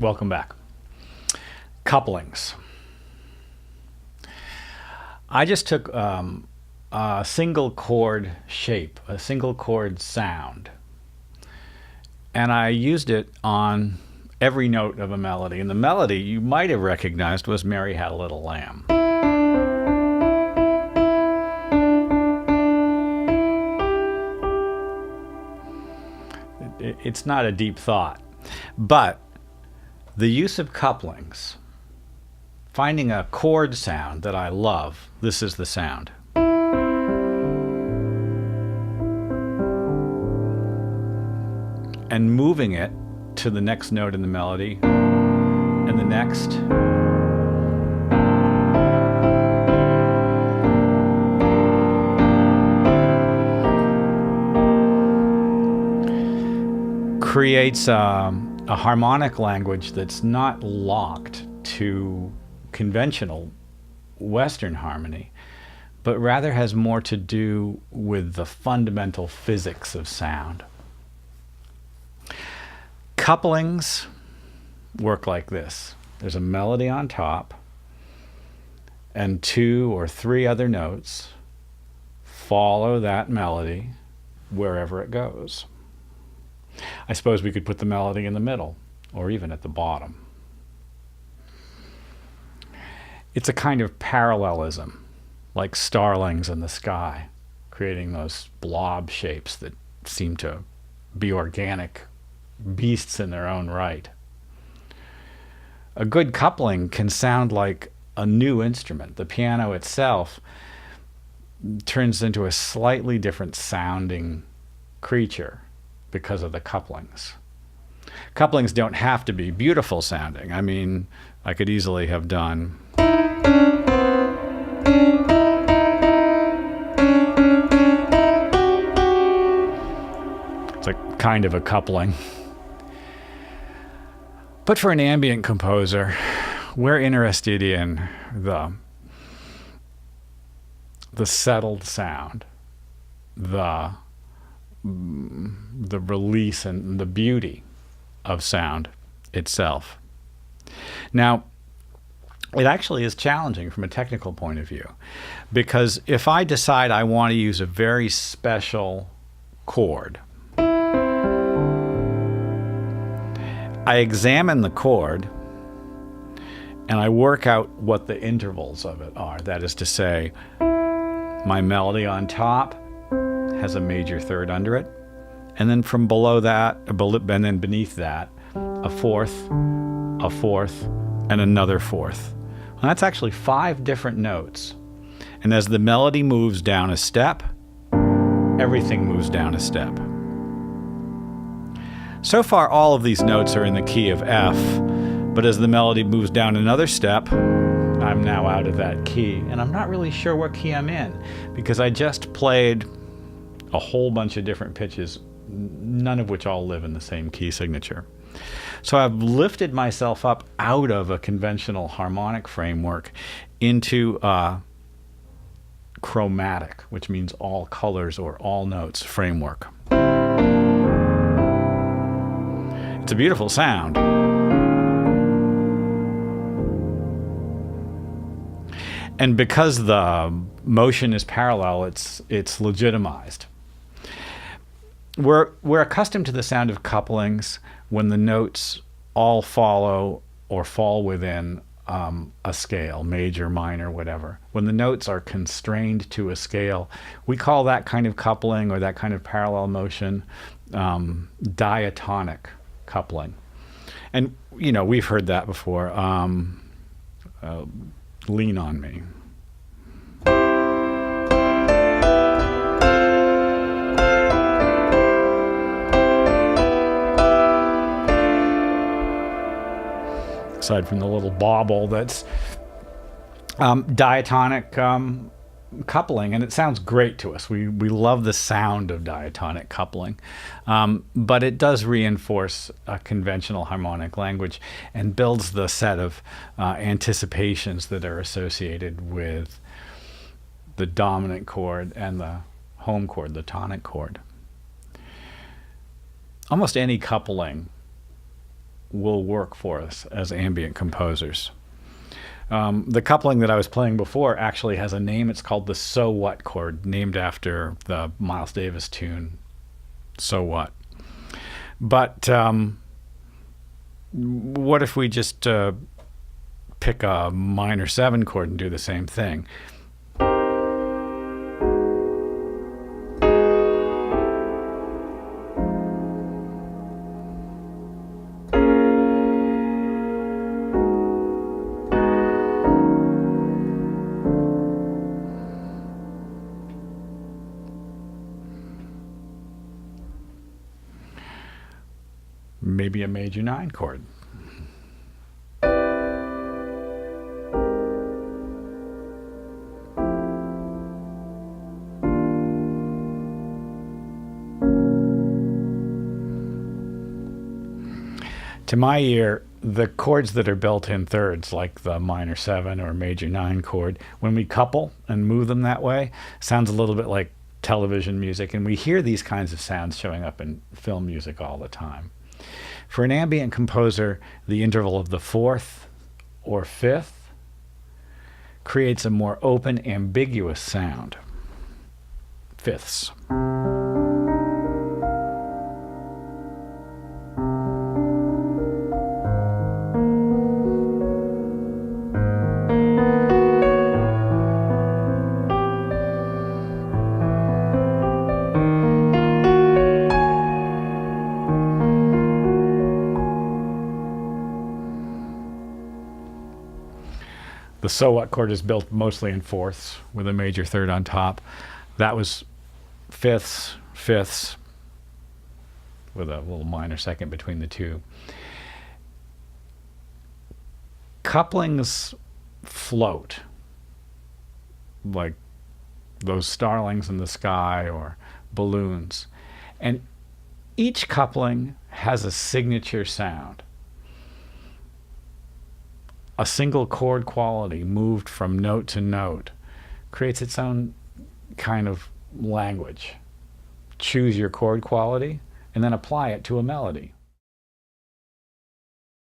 Welcome back. Couplings. I just took a single chord shape, a single chord sound, and I used it on every note of a melody. And the melody you might have recognized was Mary Had a Little Lamb. It's not a deep thought, but the use of couplings, finding a chord sound that I love, this is the sound. And moving it to the next note in the melody, and the next. Creates a harmonic language that's not locked to conventional Western harmony, but rather has more to do with the fundamental physics of sound. Couplings work like this. There's a melody on top, and 2 or 3 other notes follow that melody wherever it goes. I suppose we could put the melody in the middle, or even at the bottom. It's a kind of parallelism, like starlings in the sky, creating those blob shapes that seem to be organic beasts in their own right. A good coupling can sound like a new instrument. The piano itself turns into a slightly different sounding creature because of the couplings. Couplings don't have to be beautiful sounding. I mean, I could easily have done it's a kind of a coupling. But for an ambient composer, we're interested in the settled sound, the release and the beauty of sound itself. Now, it actually is challenging from a technical point of view, because if I decide I want to use a very special chord, I examine the chord and I work out what the intervals of it are. That is to say, my melody on top has a major third under it, and then from below that, and then beneath that, a fourth, and another fourth. Well, that's actually 5 different notes. And as the melody moves down a step, everything moves down a step. So far, all of these notes are in the key of F, but as the melody moves down another step, I'm now out of that key, and I'm not really sure what key I'm in, because I just played a whole bunch of different pitches, none of which all live in the same key signature. So I've lifted myself up out of a conventional harmonic framework into a chromatic, which means all colors or all notes framework. It's a beautiful sound. And because the motion is parallel, it's legitimized. We're accustomed to the sound of couplings when the notes all follow or fall within a scale, major, minor, whatever. When the notes are constrained to a scale, we call that kind of coupling or that kind of parallel motion diatonic coupling. And, you know, we've heard that before. Lean on Me. Aside from the little bobble that's diatonic coupling, and it sounds great to us. We love the sound of diatonic coupling, but it does reinforce a conventional harmonic language and builds the set of anticipations that are associated with the dominant chord and the home chord, the tonic chord. Almost any coupling will work for us as ambient composers. The coupling that I was playing before actually has a name. It's called the So What chord, named after the Miles Davis tune, So What. But what if we just pick a minor 7 chord and do the same thing? Maybe a major 9 chord. To my ear, the chords that are built in thirds, like the minor 7 or major 9 chord, when we couple and move them that way, sounds a little bit like television music, and we hear these kinds of sounds showing up in film music all the time. For an ambient composer, the interval of the 4th or 5th creates a more open, ambiguous sound. Fifths. The So What chord is built mostly in 4ths with a major 3rd on top. That was 5ths, 5ths, with a little minor 2nd between the two. Couplings float, like those starlings in the sky or balloons. And each coupling has a signature sound. A single chord quality moved from note to note creates its own kind of language. Choose your chord quality and then apply it to a melody.